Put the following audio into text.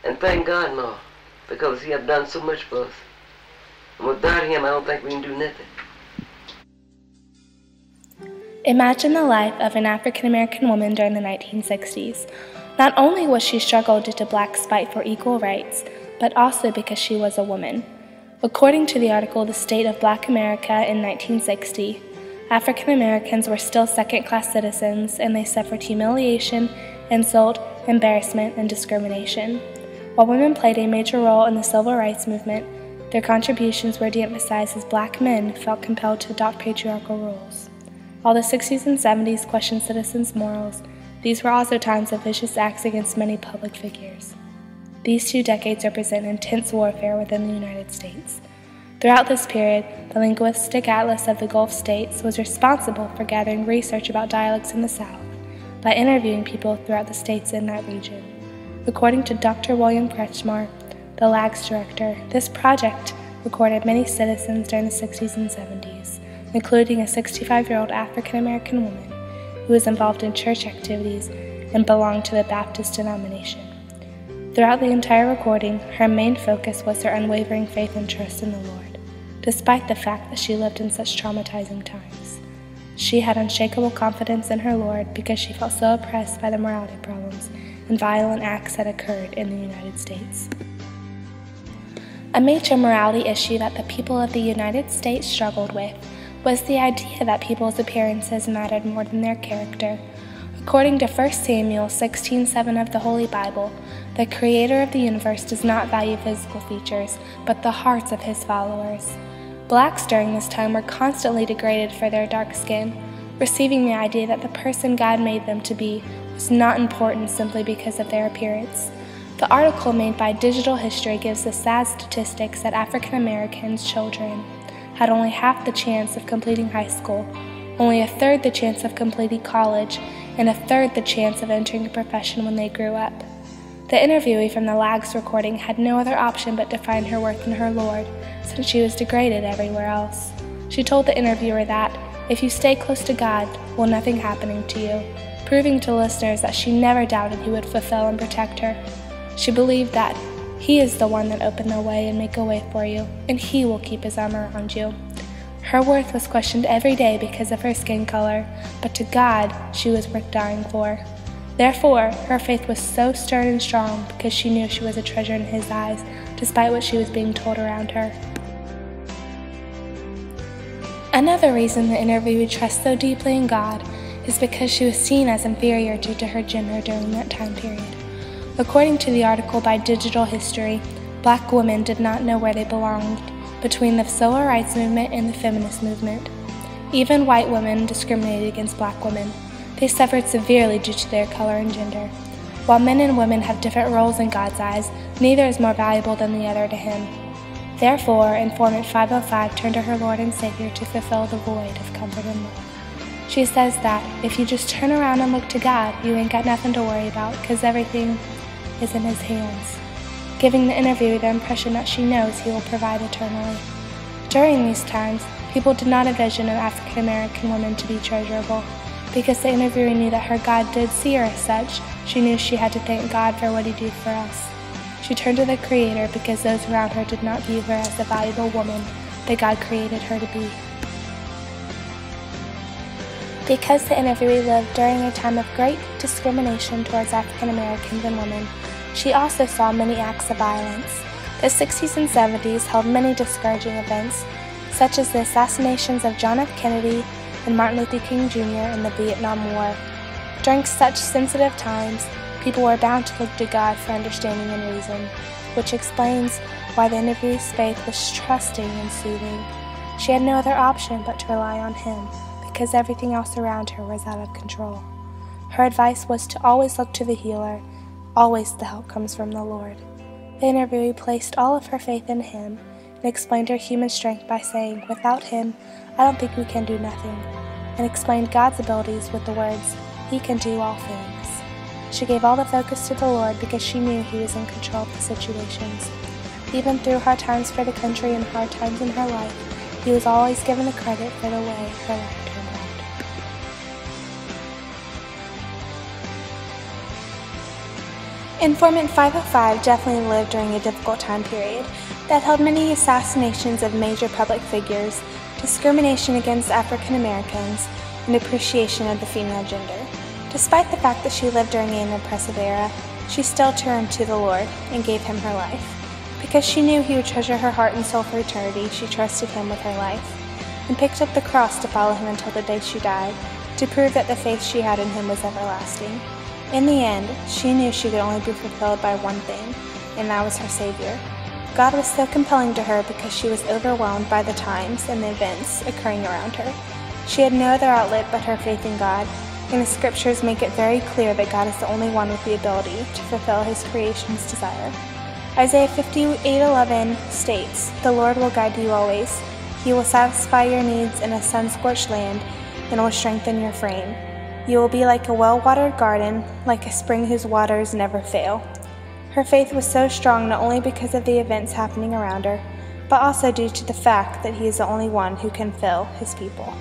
and thank God more, because he have done so much for us. And without him, I don't think we can do nothing. Imagine the life of an African-American woman during the 1960s. Not only was she struggled due to blacks' fight for equal rights, but also because she was a woman. According to the article The State of Black America in 1960, African Americans were still second-class citizens, and they suffered humiliation, insult, embarrassment, and discrimination. While women played a major role in the civil rights movement, their contributions were de-emphasized as black men felt compelled to adopt patriarchal roles. While the 60s and 70s questioned citizens' morals, these were also times of vicious acts against many public figures. These 2 decades represent intense warfare within the United States. Throughout this period, the Linguistic Atlas of the Gulf States was responsible for gathering research about dialects in the South by interviewing people throughout the states in that region. According to Dr. William Kretschmar, the LAGS director, this project recorded many citizens during the 60s and 70s, including a 65-year-old African-American woman who was involved in church activities and belonged to the Baptist denomination. Throughout the entire recording, her main focus was her unwavering faith and trust in the Lord, despite the fact that she lived in such traumatizing times. She had unshakable confidence in her Lord because she felt so oppressed by the morality problems and violent acts that occurred in the United States. A major morality issue that the people of the United States struggled with was the idea that people's appearances mattered more than their character. According to 1 Samuel 16:7 of the Holy Bible, the Creator of the universe does not value physical features, but the hearts of his followers. Blacks during this time were constantly degraded for their dark skin, receiving the idea that the person God made them to be was not important simply because of their appearance. The article made by Digital History gives the sad statistics that African Americans children had only half the chance of completing high school, only a third the chance of completing college, and a third the chance of entering a profession when they grew up. The interviewee from the LAGS recording had no other option but to find her worth in her Lord, since she was degraded everywhere else. She told the interviewer that, if you stay close to God, will nothing happening to you, proving to listeners that she never doubted he would fulfill and protect her. She believed that he is the one that opened the way and make a way for you, and he will keep his arm around you. Her worth was questioned every day because of her skin color, but to God, she was worth dying for. Therefore, her faith was so stern and strong because she knew she was a treasure in his eyes, despite what she was being told around her. Another reason the interviewee trusts so deeply in God is because she was seen as inferior due to her gender during that time period. According to the article by Digital History, black women did not know where they belonged between the civil rights movement and the feminist movement. Even white women discriminated against black women. They suffered severely due to their color and gender. While men and women have different roles in God's eyes, neither is more valuable than the other to him. Therefore, Informant 505 turned to her Lord and Savior to fulfill the void of comfort and love. She says that if you just turn around and look to God, you ain't got nothing to worry about because everything is in his hands, giving the interviewer the impression that she knows he will provide eternally. During these times, people did not envision an African American woman to be treasurable. Because the interviewer knew that her God did see her as such, she knew she had to thank God for what he did for us. She turned to the Creator because those around her did not view her as the valuable woman that God created her to be. Because the interviewee lived during a time of great discrimination towards African Americans and women, she also saw many acts of violence. The 60s and 70s held many discouraging events, such as the assassinations of John F. Kennedy and Martin Luther King Jr. in the Vietnam War. During such sensitive times, people were bound to look to God for understanding and reason, which explains why the interviewee's faith was trusting and soothing. She had no other option but to rely on him, because everything else around her was out of control. Her advice was to always look to the healer. Always the help comes from the Lord. The interviewee placed all of her faith in him and explained her human strength by saying, "Without him, I don't think we can do nothing," and explained God's abilities with the words, "He can do all things." She gave all the focus to the Lord because she knew he was in control of the situations. Even through hard times for the country and hard times in her life, he was always given the credit for the way her life turned out. Informant 505 definitely lived during a difficult time period that held many assassinations of major public figures, discrimination against African Americans, and appreciation of the female gender. Despite the fact that she lived during an oppressive era, she still turned to the Lord and gave him her life. Because she knew he would treasure her heart and soul for eternity, she trusted him with her life, and picked up the cross to follow him until the day she died, to prove that the faith she had in him was everlasting. In the end, she knew she could only be fulfilled by one thing, and that was her Savior. God was so compelling to her because she was overwhelmed by the times and the events occurring around her. She had no other outlet but her faith in God, and the scriptures make it very clear that God is the only one with the ability to fulfill his creation's desire. Isaiah 58:11 states, "The Lord will guide you always. He will satisfy your needs in a sun-scorched land and will strengthen your frame. You will be like a well-watered garden, like a spring whose waters never fail." Her faith was so strong not only because of the events happening around her, but also due to the fact that he is the only one who can fill his people.